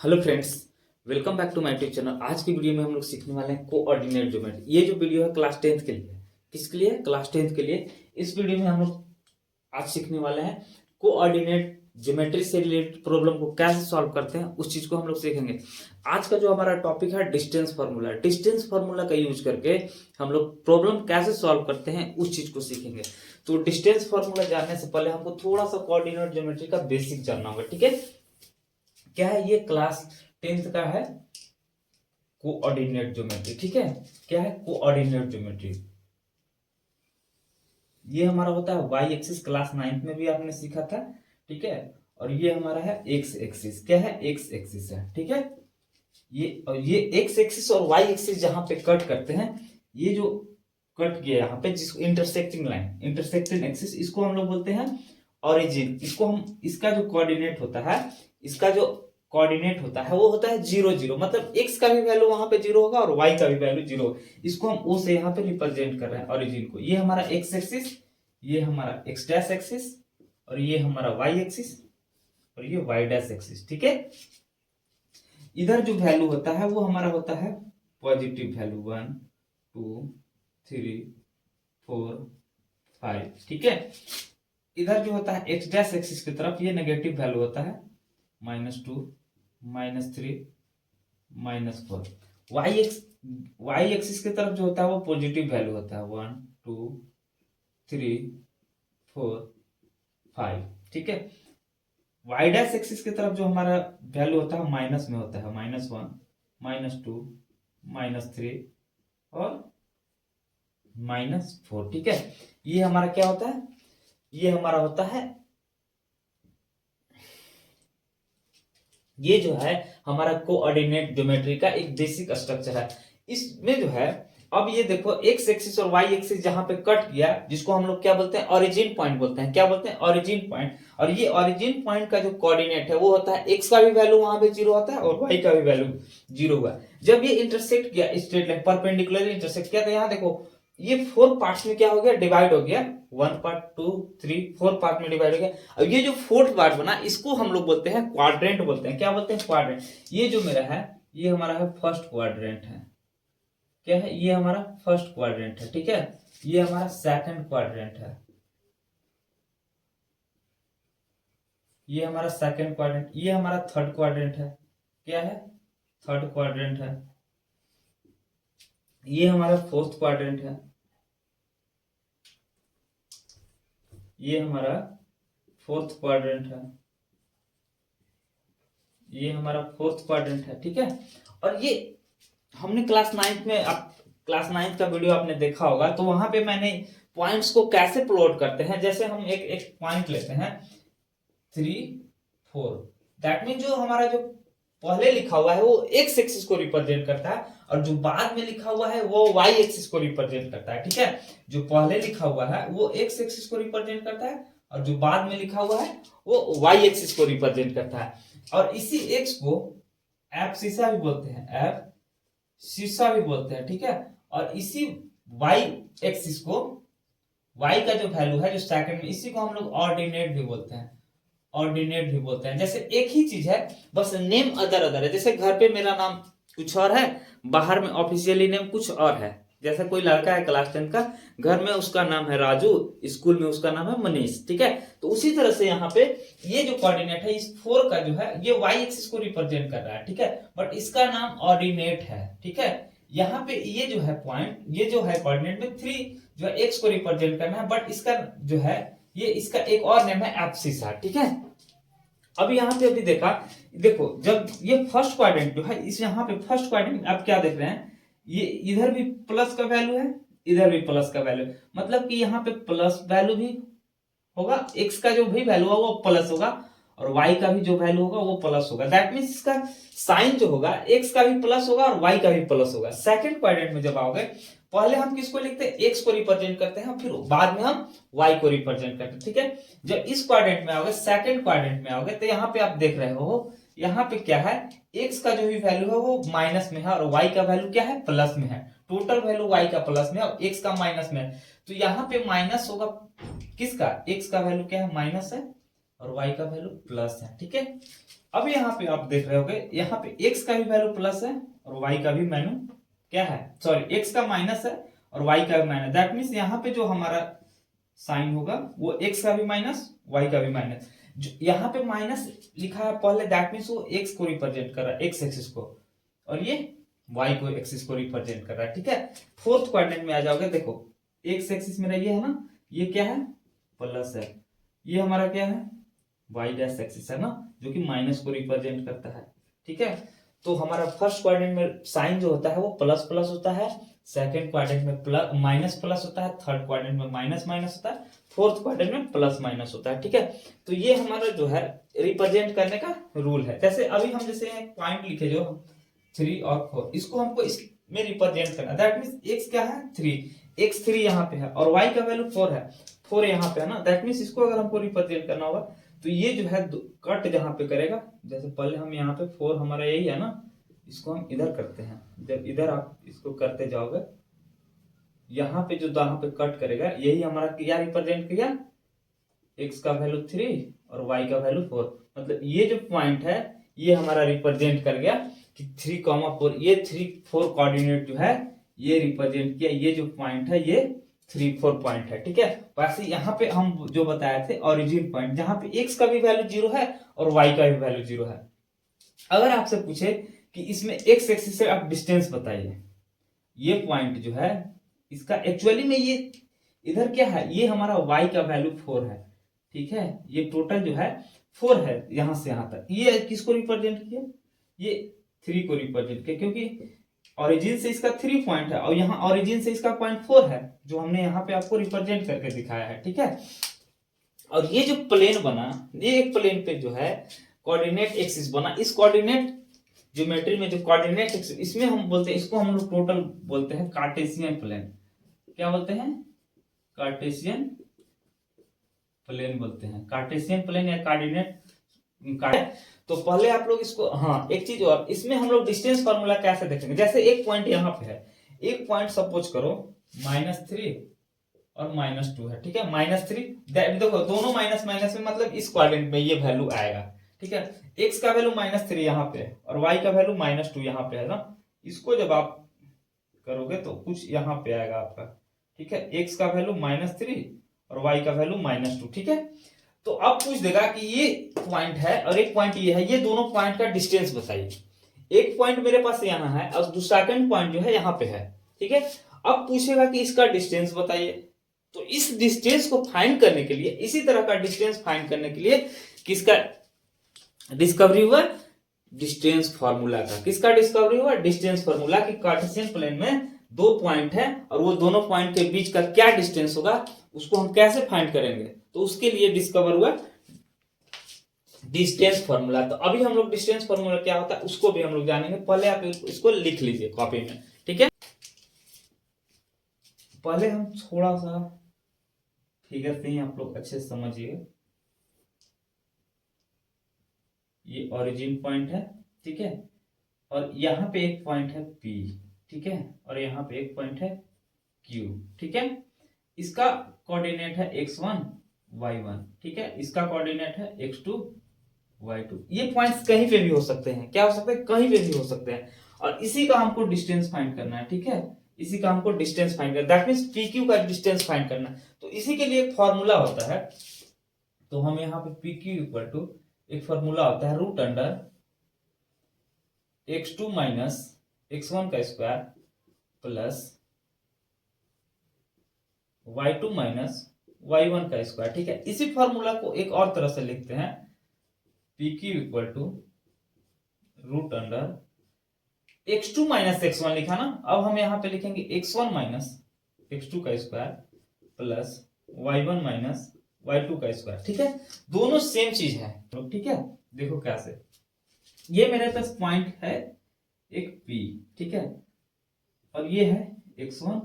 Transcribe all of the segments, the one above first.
Hello friends, welcome back to my YouTube channel. आज की video में हम लोग सीखने वाले हैं कोऑर्डिनेट ज्योमेट्री। ये जो वीडियो है क्लास 10th के लिए है। किसके लिए? क्लास 10th के लिए। इस वीडियो में हम लोग आज सीखने वाले हैं कोऑर्डिनेट ज्योमेट्री से रिलेटेड प्रॉब्लम को कैसे सॉल्व करते हैं, उस चीज को हम लोग सीखेंगे। आज का जो हमारा टॉपिक है डिस्टेंस फार्मूला। डिस्टेंस फार्मूला का यूज करके हम लोग प्रॉब्लम कैसे सॉल्व करते हैं उस चीज को सीखेंगे। तो डिस्टेंस फार्मूला जानने से पहले हमको थोड़ा सा कोऑर्डिनेट ज्योमेट्री का बेसिक जानना होगा। ठीक है, क्या है? ये क्लास 10th का है कोऑर्डिनेट ज्योमेट्री। ठीक है, क्या है? Coordinate geometry. ये हमारा होता है वाई एक्सिस, क्लास 9th में भी आपने सीखा था। ठीक है, और ये हमारा है एक्स एक्सिस। क्या है? एक्स एक्सिस है। ठीक है, ये एक्स एक्सिस और वाई एक्सिस जहां पे कट करते हैं, ये जो कट किया यहाँ पे, जिसको इंटरसेक्टिंग लाइन, इंटरसेक्टिंग एक्सिस, इसको हम लोग बोलते हैं ओरिजिन। इसको हम, इसका जो कोऑर्डिनेट होता है, इसका जो कोऑर्डिनेट होता है वो होता है 0 0। मतलब एक्स का भी वैल्यू वहां पे 0 होगा और वाई का भी वैल्यू 0। इसको हम ओ से यहाँ पे रिप्रेजेंट कर रहे हैं ओरिजिन को। ये हमारा एक्स एक्सिस, ये हमारा एक्स डैश एक्सिस, और ये हमारा वाई एक्सिस, और ये वाई डैश एक्सिस। ठीक है, इधर जो वैल्यू होता है वो हमारा होता है पॉजिटिव वैल्यू 1 2 3 4 5। ठीक है, इधर जो होता है एक्स डैश एक्सिस की तरफ ये नेगेटिव वैल्यू होता है -2 -3 -4। वाई एक्सिस की तरफ जो होता है वो पॉजिटिव वैल्यू होता है 1 2 3 4 5। ठीक है, वाई डैश एक्सिस की तरफ जो हमारा वैल्यू होता है माइनस में होता है -1 -2 -3 और -4। ठीक है, ये हमारा क्या होता है? ये हमारा होता है, ये जो है हमारा कोऑर्डिनेट ज्योमेट्री का एक बेसिक स्ट्रक्चर है। इसमें जो है, अब ये देखो एक्स एक्सिस और वाई एक्सिस जहां पे कट किया, जिसको हम लोग क्या बोलते हैं? ओरिजिन पॉइंट बोलते हैं। क्या बोलते हैं? Origin point. और ये ओरिजिन पॉइंट का जो कोऑर्डिनेट है वो होता है एक्स का भी वैल्यू वहां पे 0 होता है और वाई का भी वैल्यू 0 हुआ। जब ये इंटरसेक्ट किया, स्ट्रेट लाइन परपेंडिकुलर इंटरसेक्ट किया, तो यहाँ देखो ये 4 पार्ट्स में क्या हो गया? डिवाइड हो गया। 1 पार्ट 2 3 4 पार्ट में डिवाइड हो गया। अब ये जो फोर्थ पार्ट बना, इसको हम लोग बोलते हैं क्वाड्रेंट बोलते हैं। क्या बोलते हैं? क्वाड्रेंट। ये जो मेरा है, ये हमारा है फर्स्ट क्वाड्रेंट है। क्या है? ये हमारा फर्स्ट क्वाड्रेंट है। ठीक है, ये हमारा सेकंड क्वाड्रेंट है। ये हमारा सेकंड क्वाड्रेंट। ये हमारा थर्ड क्वाड्रेंट है। क्या है? थर्ड क्वाड्रेंट है। ये हमारा फोर्थ क्वाड्रेंट है। ये हमारा फोर्थ क्वाड्रेंट है। ये हमारा फोर्थ क्वाड्रेंट है। ठीक है, और ये हमने क्लास 9th में, आप क्लास 9th का वीडियो आपने देखा होगा, तो वहां पे मैंने पॉइंट्स को कैसे प्लॉट करते हैं। जैसे हम एक एक पॉइंट लेते हैं 3 4, दैट मीन जो हमारा जो पहले लिखा हुआ है वो एक्स एक्सिस को रिप्रेजेंट करता है, और जो बाद में लिखा हुआ है वो वाई एक्सिस को रिप्रेजेंट करता है। ठीक है, जो पहले लिखा हुआ है वो एक्स एक्सिस को रिप्रेजेंट करता है, और जो बाद में लिखा हुआ है वो वाई एक्सिस को रिप्रेजेंट करता है। और इसी एक्स को एफ सीसा भी बोलते हैं, एफ शीशा भी बोलते हैं। ठीक है, और इसी वाई एक्सिस को, वाई का जो वैल्यू है जो सेकंड में, इसी को हम लोग ऑर्डिनेट भी बोलते हैं। ऑर्डिनेट भी बोलते हैं। जैसे एक ही चीज है, बस नेम अदर अदर है। जैसे घर पे मेरा नाम कुछ और है, बाहर में ऑफिशियली नेम कुछ और है। जैसे कोई लड़का है क्लास 10 का, घर में उसका नाम है राजू, स्कूल में उसका नाम है मनीष। ठीक है, तो उसी तरह से यहाँ पे ये जो कोऑर्डिनेट है, इस 4 का जो है, ये वाई एक्सिस को रिप्रेजेंट कर रहा है। ठीक है, बट इसका नाम ऑर्डिनेट है। ठीक है, यहाँ पे ये जो है पॉइंट, ये जो है कोऑर्डिनेट में 3 जो है एक्स को रिप्रेजेंट करना है, बट इसका जो है, ये इसका एक और नेम है एब्सिसा। ठीक है, अभी यहाँ पे अभी देखा, देखो जब ये फर्स्ट क्वाड्रेंट जो है, इस यहाँ पे फर्स्ट क्वाड्रेंट आप क्या देख रहे हैं? ये इधर भी प्लस का वैल्यू है, इधर भी प्लस का वैल्यू, मतलब कि यहाँ पे प्लस वैल्यू भी होगा, एक्स का जो भी वैल्यू होगा वो प्लस होगा, और वाई का भी जो वैल्यू होगा वो प्लस होगा। दैट मीन्स इसका साइन जो होगा, एक्स का भी प्लस होगा और वाई का भी प्लस होगा। सेकंड क्वाड्रेंट में जब आओगे, पहले हम किसको लिखते हैं? एक्स को रिप्रेजेंट करते हैं, फिर बाद में हम वाई को रिप्रेजेंट करते हैं। ठीक है, जब इस क्वाड्रेंट में आओगे, सेकंड क्वाड्रेंट में आओगे, तो यहाँ पे आप देख रहे हो, यहाँ पे क्या है? एक्स का जो भी वैल्यू है वो माइनस में है, और वाई का वैल्यू क्या है? प्लस में है। टोटल वैल्यू वाई का प्लस में है और एक्स का माइनस में है, तो यहाँ पे माइनस होगा किसका? एक्स का वैल्यू क्या है? माइनस है, और वाई का वैल्यू प्लस है। ठीक है, अब यहाँ पे आप देख रहे होगे, यहाँ पे x का भी वैल्यू प्लस है और y का भी वैल्यू क्या है, सॉरी x का माइनस है और y का भी माइनस। दैट मीन्स यहाँ पे जो हमारा साइन होगा वो x का भी माइनस y का भी माइनस। जो यहाँ पे माइनस लिखा है पहले, दैट मीन्स वो x को रिप्रेजेंट कर रहा है, x एक्सिस को, और ये y को एक्सिस को रिप्रेजेंट कर रहा है। ठीक है, फोर्थ क्वाड्रेंट में आ जाओगे, देखो x एक्सिस मेरा ये है ना, ये क्या है प्लस है, ये हमारा क्या है y डैश एक्सिस है ना, जो कि माइनस को रिप्रेजेंट करता है। ठीक है, तो हमारा फर्स्ट क्वाड्रेंट में साइन जो होता है वो प्लस प्लस होता है, सेकंड क्वाड्रेंट में प्लस माइनस प्लस होता है, थर्ड क्वाड्रेंट में माइनस माइनस होता है, फोर्थ क्वाड्रेंट में प्लस माइनस होता है। ठीक है, तो ये हमारा जो है रिप्रेजेंट करने का रूल है। जैसे अभी हम जैसे पॉइंट लिखे जो 3 और 4, इसको हमको इसमें रिप्रेजेंट करना, दैट मीन्स x क्या है 3, x3 यहाँ पे है और y का वैल्यू 4 है, 4 यहाँ पे है ना, दैट मीन्स इसको अगर हमको रिप्रेजेंट करना होगा तो ये जो है कट जहां पे करेगा, जैसे पहले हम यहाँ पे 4 हमारा यही है ना, इसको हम इधर करते हैं, जब इधर आप इसको करते जाओगे यहाँ पे जो यहाँ पे कट करेगा यही हमारा क्या रिप्रेजेंट किया, x का वैल्यू 3 और y का वैल्यू 4, मतलब ये जो पॉइंट है ये हमारा रिप्रेजेंट कर गया कि 3,4, ये 3,4 कोऑर्डिनेट जो है ये रिप्रेजेंट किया, ये जो पॉइंट है ये 3,4 पॉइंट है। ठीक है, वैसे यहाँ पे हम जो बताए थे ओरिजिन पॉइंट, जहां पे x का भी वैल्यू 0 है और y का भी वैल्यू 0 है। अगर आपसे पूछे कि इसमें x एक्सिस से आप डिस्टेंस बताइए, ये पॉइंट जो है इसका एक्चुअली में ये इधर क्या है, ये हमारा y का वैल्यू 4 है। ठीक है, ये टोटल जो है 4 है यहां से यहां तक। ये किसको रिप्रेजेंट किया, ये 3 को रिप्रेजेंट किया, क्योंकि ओरिजिन से इसका 3 पॉइंट है और यहाँ ओरिजिन से इसका पॉइंट 4 है, जो हमने यहाँ पे आपको रिप्रेजेंट करके दिखाया है। ठीक है, और ये जो प्लेन बना, ये एक प्लेन पे जो है कोऑर्डिनेट एक्सिस बना, इस कोऑर्डिनेट ज्योमेट्री में जो कोऑर्डिनेट एक्सिस, इसमें हम बोलते हैं, इसको हम लोग टोटल बोलते हैं कार्टेशियन प्लेन। क्या बोलते हैं, कार्टेशियन प्लेन बोलते हैं, कार्टेशियन प्लेन या कोऑर्डिनेट। तो पहले आप लोग इसको, हाँ एक चीज और, इसमें हम लोग डिस्टेंस फार्मूला कैसे देखेंगे, जैसे एक पॉइंट यहाँ पे है, एक पॉइंट सपोज करो -3 और -2 है। ठीक है, -3 देखो दोनों माइनस माइनस में, मतलब इस क्वाड्रेंट में ये वैल्यू आएगा। ठीक है, x का वैल्यू -3 यहाँ पे है और y का वैल्यू -2 यहाँ पे है ना, इसको जब आप करोगे तो कुछ यहाँ पे आएगा आपका। ठीक है, x का वैल्यू -3 और y का वैल्यू -2। ठीक है, तो अब पूछ देगा कि ये पॉइंट है और एक पॉइंट ये है, ये दोनों पॉइंट का डिस्टेंस बताइए। एक पॉइंट मेरे पास यहाँ है और सेकंड पॉइंट जो है यहाँ पे है। ठीक है, अब पूछेगा कि इसका डिस्टेंस बताइए, तो इस डिस्टेंस को फाइंड करने के लिए, इसी तरह का डिस्टेंस फाइंड करने के लिए किसका डिस्कवरी हुआ, डिस्टेंस फार्मूला का। किसका डिस्कवरी हुआ, डिस्टेंस फार्मूला की कार्टेशियन प्लेन में 2 पॉइंट है और वो दोनों पॉइंट के बीच का क्या डिस्टेंस होगा उसको हम कैसे फाइंड करेंगे, तो उसके लिए डिस्कवर हुआ डिस्टेंस फार्मूला। तो अभी हम लोग डिस्टेंस फार्मूला क्या होता है उसको भी हम लोग जानेंगे, पहले आप इसको लिख लीजिए कॉपी में। ठीक है, पहले हम थोड़ा सा फिगर से ही आप लोग अच्छे से समझिए। ये ओरिजिन पॉइंट है, ठीक है, और यहाँ पे एक पॉइंट है P, ठीक है, और यहाँ पे एक पॉइंट है Q। ठीक है, इसका कोऑर्डिनेट है x1 y1। ठीक है, इसका कोऑर्डिनेट है x2 y2। ये पॉइंट्स कहीं पे भी हो सकते हैं, क्या हो सकते हैं, कहीं पे भी हो सकते हैं, और इसी का हमको डिस्टेंस फाइंड करना है। ठीक है, इसी का हमको डिस्टेंस फाइंड करना, दैट मींस PQ का डिस्टेंस फाइंड करना है। तो इसी के लिए एक फॉर्मूला होता है, तो हम यहाँ पे PQ इक्वल टू एक फॉर्मूला होता है √अंडर x2 माइनस x1 का square plus y2 minus y1 का स्क्वायर। ठीक है, इसी फॉर्मूला को एक और तरह से लिखते हैं, PQ इक्वल टू √अंडर x2 माइनस x1 लिखा ना, अब हम यहाँ पे लिखेंगे x1 माइनस x2 का square plus y1 minus y2 का स्क्वायर। ठीक है, दोनों सेम चीज है। ठीक है, देखो कैसे, ये मेरे पास पॉइंट है एक P, ठीक है, और ये है x1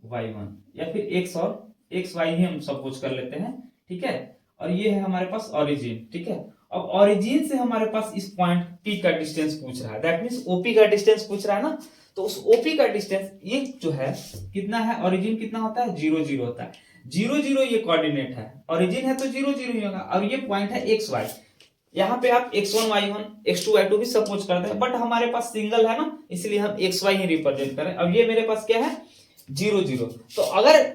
y1 या फिर x और xy ही हम सपोज कर लेते हैं। ठीक है, और ये है हमारे पास ओरिजिन। ठीक है, अब ओरिजिन से हमारे पास इस पॉइंट P का डिस्टेंस पूछ रहा है, दैट मींस OP का डिस्टेंस पूछ रहा है ना, तो उस OP का डिस्टेंस ये जो है कितना है, ओरिजिन कितना होता है 0 0 होता है, 0 0 ये कोऑर्डिनेट है, ओरिजिन है तो 0 0 ही होगा, और ये पॉइंट है xy, यहाँ पे आप x1 y1 x2 y2 भी सपोज करते हैं, बट हमारे पास सिंगल है ना, इसलिए हम xy ही रिप्रेजेंट करें। अब ये मेरे पास क्या है 0 0। तो अगर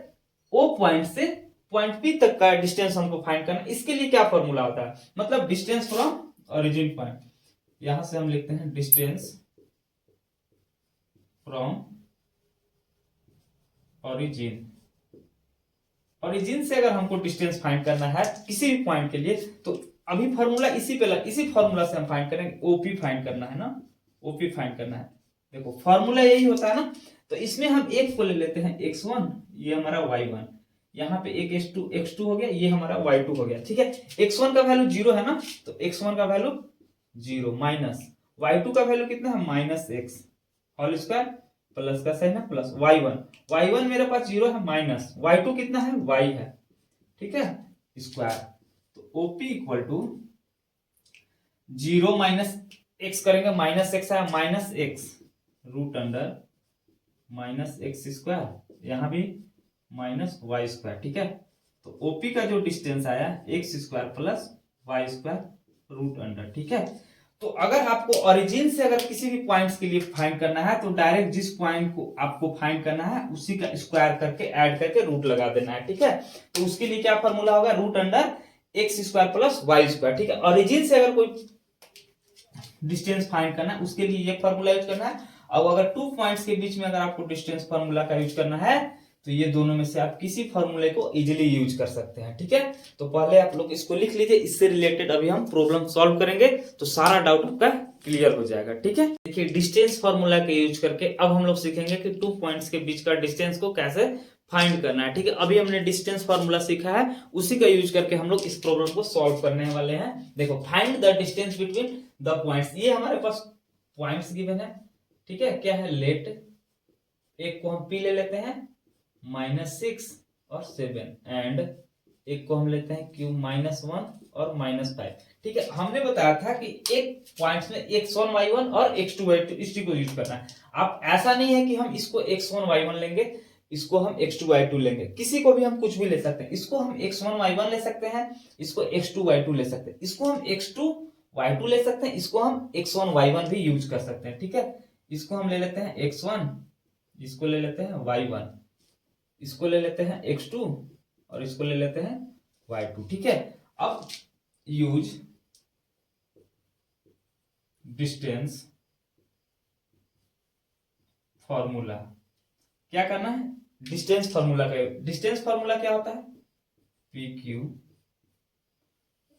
ओ पॉइंट से पॉइंट पी तक का डिस्टेंस हमको फाइंड करना, इसके लिए क्या फॉर्मूला होता है, मतलब डिस्टेंस फ्रॉम ओरिजिन पॉइंट, यहां से हम लिखते हैं डिस्टेंस फ्रॉम ओरिजिन। ओरिजिन से अगर हमको डिस्टेंस फाइंड करना है किसी भी पॉइंट के लिए, तो अभी फॉर्मूला इसी फॉर्मूला से हम फाइंड करेंगे, ओपी फाइंड करना है ना, ओपी फाइंड करना है। देखो फॉर्मूला यही होता है ना। तो इसमें हम एक को ले लेते हैं x1, ये हमारा y1, यहाँ पे एक x2 हो गया, ये हमारा y2 हो गया। ठीक है, x1 का वैल्यू 0 है ना, तो x1 का वैल्यू 0 माइनस y2 का वैल्यू कितना है minus x whole square plus का साइन है प्लस y1 मेरे पास 0 है माइनस y2 कितना है y है। ठीक है, स्क्वायर। तो OP equal to 0 minus x करेंगे, माइनस x है minus x root under minus x square, यहां भी माइनस वाई स्क्वायर। ठीक है, तो OP का जो डिस्टेंस आया x square plus y square root under. ठीक है, तो अगर आपको ओरिजिन से अगर किसी भी पॉइंट्स के लिए फाइंड करना है, तो डायरेक्ट जिस पॉइंट को आपको फाइंड करना है उसी का स्क्वायर करके ऐड करके रूट लगा देना है। ठीक है, तो उसके लिए क्या फॉर्मूला होगा, root under x square plus y square. ठीक है, ओरिजिन से अगर कोई डिस्टेंस फाइंड करना है उसके लिए ये फॉर्मूला यूज करना है। अब अगर 2 पॉइंट्स के बीच में अगर आपको डिस्टेंस फॉर्मूला का यूज करना है, तो ये दोनों में से आप किसी फॉर्मूले को इजीली यूज कर सकते हैं। ठीक है, तो पहले आप लोग इसको लिख लीजिए, इससे रिलेटेड अभी हम प्रॉब्लम सॉल्व करेंगे, तो सारा डाउट आपका क्लियर हो जाएगा। ठीक है, देखिए डिस्टेंस फॉर्मूला के यूज करके अब हम लोग सीखेंगे कि 2 पॉइंट्स के बीच का डिस्टेंस को कैसे फाइंड करना है। ठीक है, अभी हमने डिस्टेंस फॉर्मूला सीखा है, उसी का यूज करके हम लोग इस प्रॉब्लम को सॉल्व करने वाले हैं। देखो, find the distance between the points, ये हमारे पास पॉइंट्स गिवन है। ठीक है, क्या है लेट, एक को हम P ले लेते हैं -6 और 7, एंड एक को हम लेते हैं Q -1 और -5। ठीक है, हमने बताया था कि एक पॉइंट्स में x1 y1 और x2 y2 इसी को यूज करना है। आप ऐसा नहीं है कि हम इसको x1 y1 लेंगे, इसको हम x2 y2 लेंगे, किसी को भी हम कुछ भी ले सकते हैं। इसको हम x1 y1 ले सकते हैं, इसको x2 y2 ले सकते हैं, इसको हम x2 y2 ले सकते हैं, इसको हम x1 y1 भी यूज कर सकते हैं। ठीक है, इसको हम ले लेते हैं x1, इसको ले लेते हैं y1, इसको ले लेते हैं x2 और इसको ले लेते हैं y2। ठीक है, अब यूज डिस्टेंस फॉर्मूला, क्या करना है, डिस्टेंस फॉर्मूला का, डिस्टेंस फॉर्मूला क्या होता है PQ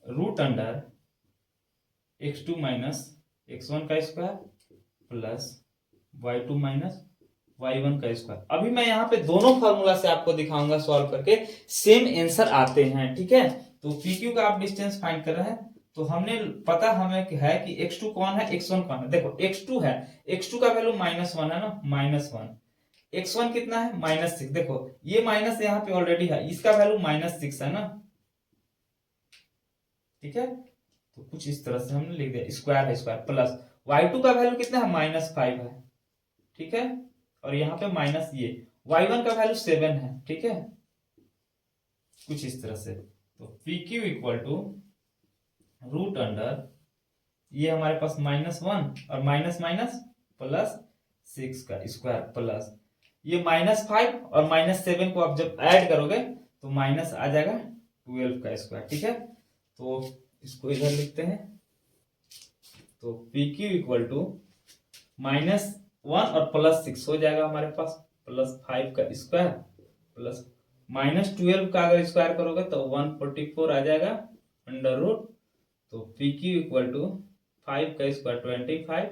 root under x2 minus x1 का square plus y2 minus y1 का स्क्वायर। अभी मैं यहाँ पे दोनों फार्मूला से आपको दिखाऊंगा सॉल्व करके, सेम आंसर आते हैं। ठीक है, तो PQ का आप डिस्टेंस फाइंड कर रहे हैं, तो हमने पता हमें है कि x2 कौन है x1 कौन है। देखो x2 है, x2 का वैल्यू -1 है ना, -1, x1 कितना है -6। देखो ये माइनस यहाँ पे ऑलरेडी है, इसका वैल्यू -6 है ना। ठीक है, तो कुछ इस तरह से हमने लिख दिया, स्क्वायर है स्क्वायर प्लस y2 का वैल्यू कितना है -5 है। ठीक है, और यहाँ पे माइनस ये y1 का वैल्यू 7 है। ठीक है, कुछ इस तरह से, तो PQ equal to root under, ये हमारे पास -1 और माइनस माइनस प्लस 6 का स्क्वायर प्लस ये -5 और -7 को आप जब ऐड करोगे तो माइनस आ जाएगा 12 का स्क्वायर। ठीक है, तो इसको इधर लिखते हैं, तो PQ इक्वल टू -1 और +6 हो जाएगा हमारे पास, +5 का स्क्वायर प्लस -12 का अगर स्क्वायर करोगे तो 144 आ जाएगा अंडर रूट। तो PQ इक्वल टू 5 का स्क्वायर 25,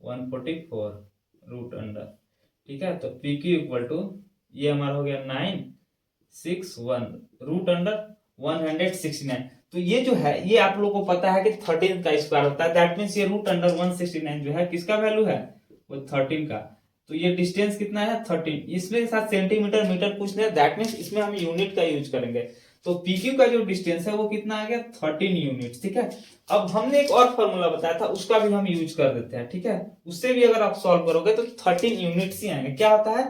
144 रूट अंडर। ठीक है, तो PQ इक्वल टू ये हमारा हो गया 961 रूट अंडर 169। तो ये जो है ये आप लोगों को पता है कि 13 का स्क्वायर होता है, दैट मींस ये रूट अंडर 169 जो है किसका वैल्यू है, वो 13 का। तो ये डिस्टेंस कितना है 13, इसमें साथ सेंटीमीटर मीटर पूछ लिया, दैट मींस इसमें हम यूनिट का यूज करेंगे। तो PQ का जो डिस्टेंस है वो कितना आ गया 13 यूनिट। ठीक है, अब हमने एक और फॉर्मूला बताया था, उसका भी हम यूज कर देते हैं। ठीक है, उससे भी अगर आप सॉल्व करोगे तो 13 यूनिट्स ही आएंगे। क्या होता है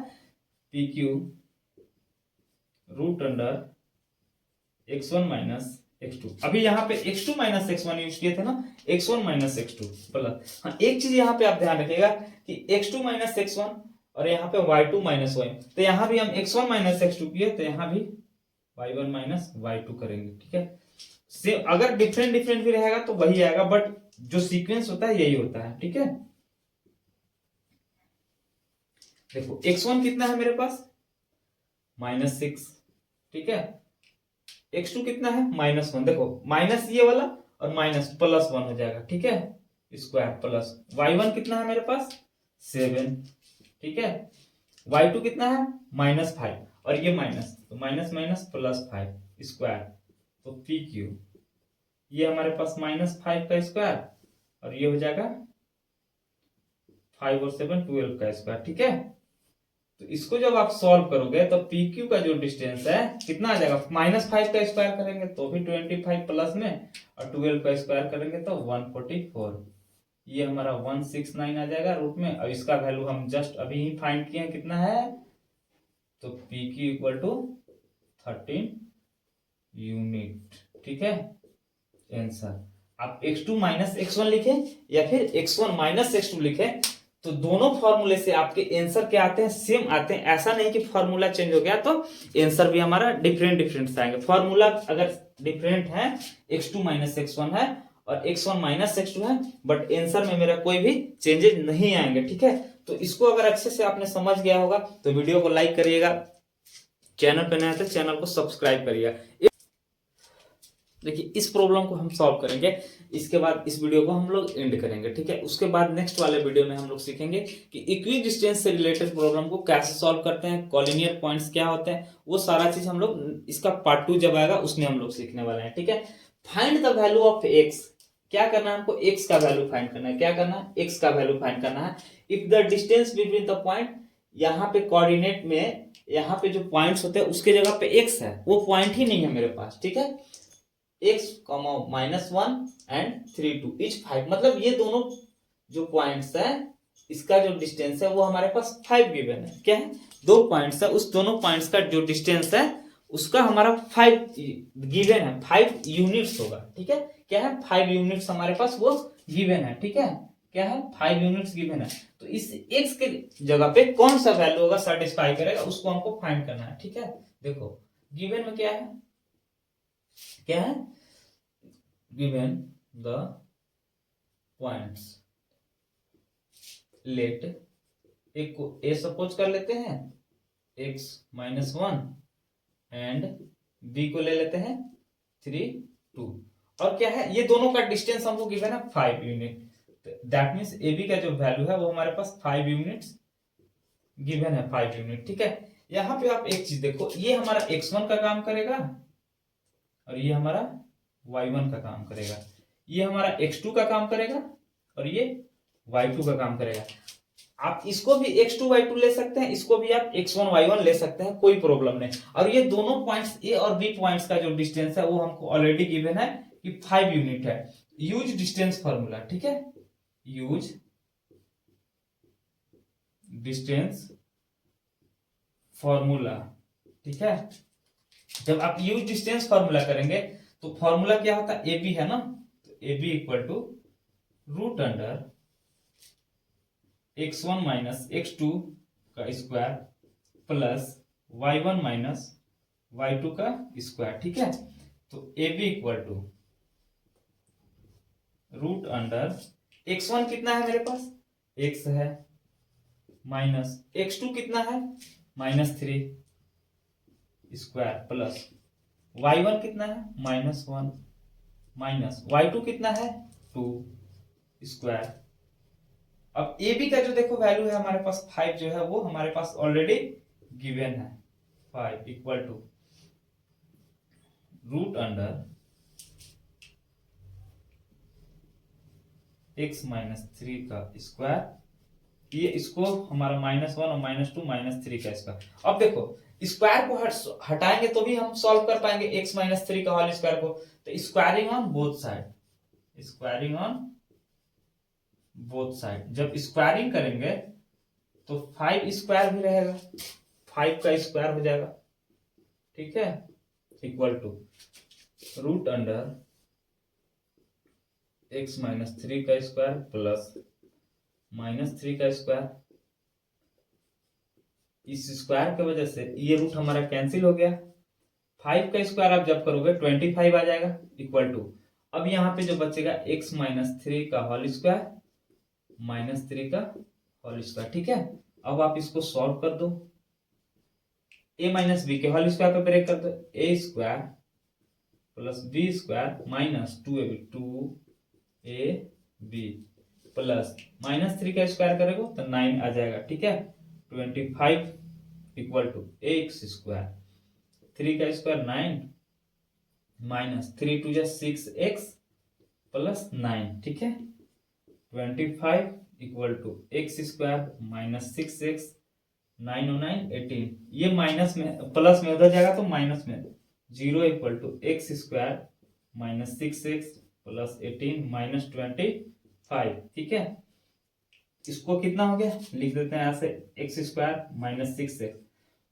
PQ root under x1 minus x2। अभी यहाँ पे x2 माइनस x1 यूज किए थे ना, x1 माइनस x2 प्लस। हाँ, एक चीज यहाँ पे आप ध्यान रखिएगा कि x2 माइनस x1 और यहाँ पे y2 माइनस y, तो यहाँ भी हम x1 माइनस x2 किए तो यहाँ भी y1 माइनस y2 करेंगे, ठीक है। सेम अगर डिफरेंट डिफरेंट भी रहेगा तो वही आएगा, बट जो सीक्वेंस होता है यही होता है, ठीक है। देखो x1 कितना है मेरे पास, -6, ठीक है। x2 कितना है, -1। देखो माइनस ये वाला और माइनस +1 हो जाएगा, ठीक है, स्क्वायर प्लस। y1 कितना है मेरे पास, 7, ठीक है। y2 कितना है, -5 और ये माइनस, तो माइनस माइनस +5 स्क्वायर, तो pq ये हमारे पास -5 का स्क्वायर और ये हो जाएगा 5 और 7 12 का स्क्वायर, ठीक है। तो इसको जब आप सॉल्व करोगे तो PQ का जो डिस्टेंस है कितना आ जाएगा, -5 का स्क्वायर करेंगे तो भी 25 प्लस में, और 12 का स्क्वायर करेंगे तो 144, ये हमारा 169 आ जाएगा रूट में। अब इसका वैल्यू हम जस्ट अभी ही फाइंड किए हैं, कितना है, तो PQ इक्वल टू 13 यूनिट, ठीक है। आंसर आप x2 माइनस x1 लिखे या फिर x1 माइनस x2 लिखे, तो दोनों फॉर्मूले से आपके आंसर क्या आते हैं, सेम आते हैं। ऐसा नहीं कि फॉर्मूला चेंज हो गया तो आंसर भी हमारा डिफरेंट डिफरेंट से आएंगे। फॉर्मूला अगर डिफरेंट है, x2 माइनस x1 है और x1 माइनस x2 है, बट आंसर में मेरा कोई भी चेंजेस नहीं आएंगे, ठीक है। तो इसको अगर अच्छे से आपने समझ गया होगा तो वीडियो को लाइक करिएगा, चैनल पे नया है तो चैनल को सब्सक्राइब करिएगा। देखिए इस प्रॉब्लम को हम सॉल्व करेंगे, इसके बाद इस वीडियो को हम लोग एंड करेंगे, ठीक है। उसके बाद नेक्स्ट वाले वीडियो में हम लोग सीखेंगे कि इक्वी डिस्टेंस से रिलेटेड प्रॉब्लम को कैसे सॉल्व करते हैं, कॉलिनियर पॉइंट्स क्या होते हैं, वो सारा चीज हम लोग इसका पार्ट 2 जब आएगा उसमें हम लोग सीखने वाले हैं, ठीक है। Find the value of x, क्या करना है हमको, एक्स का वैल्यू फाइंड करना है। क्या करना है, एक्स का वैल्यू फाइंड करना है। If the distance between the point, यहाँ पे कोऑर्डिनेट में यहाँ पे जो पॉइंट्स होते हैं उसके जगह पे एक्स है, वो पॉइंट ही नहीं है मेरे पास, ठीक है। x, -1 एंड 3 2 इच 5, मतलब ये दोनों जो पॉइंट्स है इसका जो डिस्टेंस है वो हमारे पास 5 गिवन है। क्या है, दो पॉइंट्स है, उस दोनों पॉइंट्स का जो डिस्टेंस है उसका हमारा 5 गिवन है, 5 यूनिट्स होगा, ठीक है। क्या है, 5 यूनिट्स हमारे पास वो गिवन है, ठीक है। क्या है, 5 यूनिट्स गिवन है। तो इस x के जगह पे कौन सा वैल्यू होगा सेटिस्फाई करेगा, उसको हमको फाइंड करना है, ठीक है। देखो गिवन में क्या है, क्या है, given the points, let एक को a सपोज कर लेते हैं, x -1 एंड b को ले लेते हैं 3 2, और क्या है, ये दोनों का डिस्टेंस हमको गिवन है 5 यूनिट, दैट मींस ab का जो वैल्यू है वो हमारे पास 5 यूनिट्स गिवन है, 5 यूनिट, ठीक है। यहाँ पे आप एक चीज देखो, ये हमारा x1 का काम करेगा और ये हमारा y1 का काम करेगा, ये हमारा x2 का काम करेगा और ये y2 का काम करेगा। आप इसको भी x2 y2 ले सकते हैं, इसको भी आप x1 y1 ले सकते हैं, कोई प्रॉब्लम नहीं। और ये दोनों पॉइंट्स a और b पॉइंट्स का जो डिस्टेंस है वो हमको ऑलरेडी गिवन है कि 5 यूनिट है। यूज डिस्टेंस फॉर्मूला, ठीक है, यूज डिस्टेंस फॉर्मूला, ठीक है। जब आप यूज डिस्टेंस फॉर्मूला करेंगे तो फॉर्मूला क्या होता है, AB है ना, तो AB equal to root under x1 minus x2 का square plus y1 minus y2 का स्क्वायर, ठीक है। तो AB equal to root under x1 कितना है मेरे पास, x है, माइनस x2 कितना है, -3 स्क्वायर प्लस y1 कितना है, -1 माइनस y2 कितना है, 2 स्क्वायर। अब AB का जो देखो वैल्यू है हमारे पास 5 जो है वो हमारे पास ऑलरेडी गिवन है, 5 equal to root under x -3 का स्क्वायर, ये इसको हमारा -1 और -2 -3 का स्क्वायर। अब देखो स्क्वायर को हटाएंगे तो भी हम सॉल्व कर पाएंगे x -3 का होल स्क्वायर को, तो squaring on both side, squaring on both side. जब स्क्वायरिंग करेंगे तो 5 स्क्वायर भी रहेगा, 5 का स्क्वायर हो जाएगा, ठीक है, equal to root under x minus 3 का स्क्वायर प्लस -3 का स्क्वायर। इस स्क्वायर की वजह से ये रूट हमारा कैंसिल हो गया। 5 का स्क्वायर आप जब करोगे 25 आ जाएगा इक्वल टू, अब यहाँ पे जो बचेगा x माइनस 3 का होल स्क्वायर -3 का होल स्क्वायर। ठीक है, अब आप इसको सॉल्व कर दो। a माइनस बी के होल स्क्वायर पे ब्रेक कर दो, a square plus B square minus 2ab plus -3 का स्क्वायर करेगा तो 9 आ जाएगा। ठीक है, 25 इक्वल टू एक्स स्क्वायर, 3 का स्क्वायर 9 माइनस 3 2 6x प्लस 9। ठीक है, 25 equal to x square minus 6x 9 और 9 18। ये माइनस में प्लस में उधर जाएगा तो माइनस में 0 equal to x square minus 6x plus 18 minus 25। ठीक है, इसको कितना हो गया लिख देते हैं यहाँ से, x square minus 6x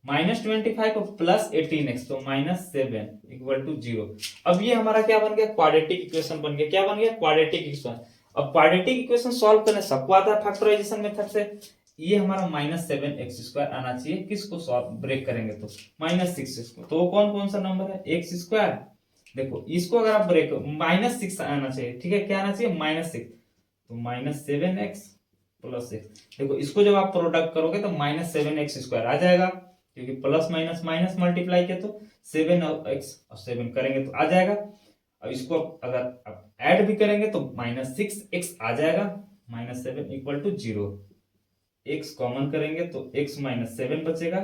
minus 25 को प्लस 18x तो माइनस 7 इक्वल टू 0। अब ये हमारा क्या बन गया, क्वाड्रेटिक इक्वेशन बन गया। क्या बन गया, क्वाड्रेटिक इक्वेशन। अब क्वाड्रेटिक इक्वेशन सॉल्व करने सबको आता है फैक्टराइजेशन मेथड से। ये हमारा -7x स्क्वायर आना चाहिए, किसको सॉल्व ब्रेक करेंगे तो -6x को। तो कौन कौन सा नंबर है, एक्स स्क्वायर। देखो इसको अगर आप ब्रेक -6 आना चाहिए। ठीक है, क्या आना चाहिए, -6 तो -7x प्लस x। देखो इसको जब आप प्रोडक्ट करोगे तो -7x स्क्वायर आ जाएगा, क्योंकि प्लस माइनस माइनस मल्टीप्लाई किया तो 7 और x और 7 करेंगे तो आ जाएगा। अब इसको अगर आप ऐड भी करेंगे तो -6x आ जाएगा, -7 इक्वल टू 0। x कॉमन करेंगे तो x माइनस 7 बचेगा,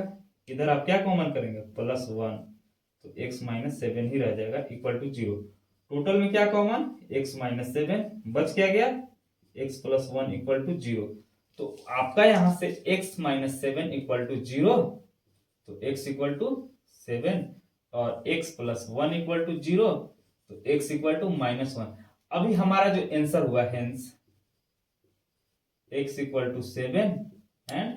इधर आप क्या कॉमन करेंगे, +1 तो x माइनस 7 ही रह जाएगा इक्वल टू 0। टोटल में क्या कॉमन, x माइनस 7 बच क्या गया, x प्लस 1 इक्वल टू 0। तो आपका यहां से x माइनस 7 इक्वल टू 0, तो x इक्वल टू 7 और x प्लस 1 इक्वल टू 0 तो x इक्वल टू -1। अभी हमारा जो आंसर हुआ hence x equal to 7 and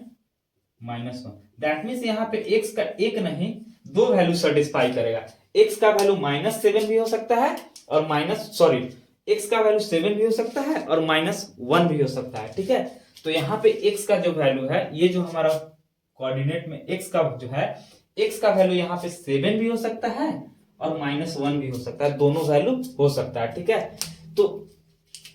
-1। That means यहाँ पे x का एक नहीं दो वैल्यू सेटिस्फाई करेगा। x का वैल्यू -7 भी हो सकता है और x का वैल्यू 7 भी हो सकता है और -1 भी हो सकता है। ठीक है, तो यहाँ पे x का जो वैल्यू है, ये जो हमारा कोऑर्डिनेट में x का जो है, x का वैल्यू यहाँ पे 7 भी हो सकता है और -1 भी हो सकता है, दोनों वैल्यू हो सकता है। ठीक है, तो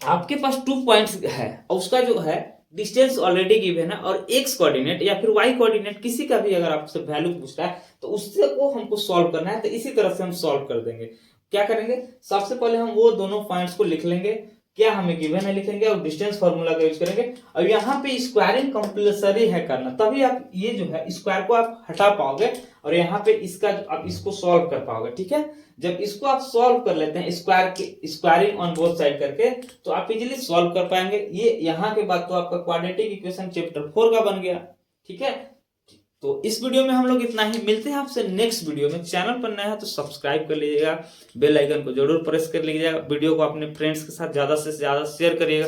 आपके पास 2 पॉइंट्स है और उसका जो है डिस्टेंस ऑलरेडी गिवन है, और x कोऑर्डिनेट या फिर y कोऑर्डिनेट किसी का भी अगर आपसे वैल्यू पूछ रहा है तो उससे को हमको सॉल्व करना है। तो इसी तरह से हम सॉल्व कर देंगे। क्या करेंगे, सबसे पहले हम वो दोनों पॉइंट्स को लिख लेंगे, क्या हमें गिवन है लिखेंगे और डिस्टेंस फार्मूला का यूज करेंगे। अब यहाँ पे स्क्वायरिंग कंपल्सरी है करना, तभी आप ये जो है स्क्वायर को आप हटा पाओगे और यहाँ पे इसका आप इसको सॉल्व कर पाओगे। ठीक है, जब इसको आप सॉल्व कर लेते हैं स्क्वायरिंग ऑन बोथ साइड करके, तो आप इजीली सॉल्व कर पाएंगे। ये यहाँ के बाद तो आपका क्वाड्रेटिक इक्वेशन चैप्टर 4 का बन गया। ठीक है, तो इस वीडियो में हम लोग इतना ही, मिलते हैं आपसे नेक्स्ट वीडियो में। चैनल पर नया है तो सब्सक्राइब कर लीजिएगा, बेल आइकन को जरूर प्रेस कर लीजिएगा, वीडियो को अपने फ्रेंड्स के साथ ज्यादा से ज्यादा शेयर करिएगा।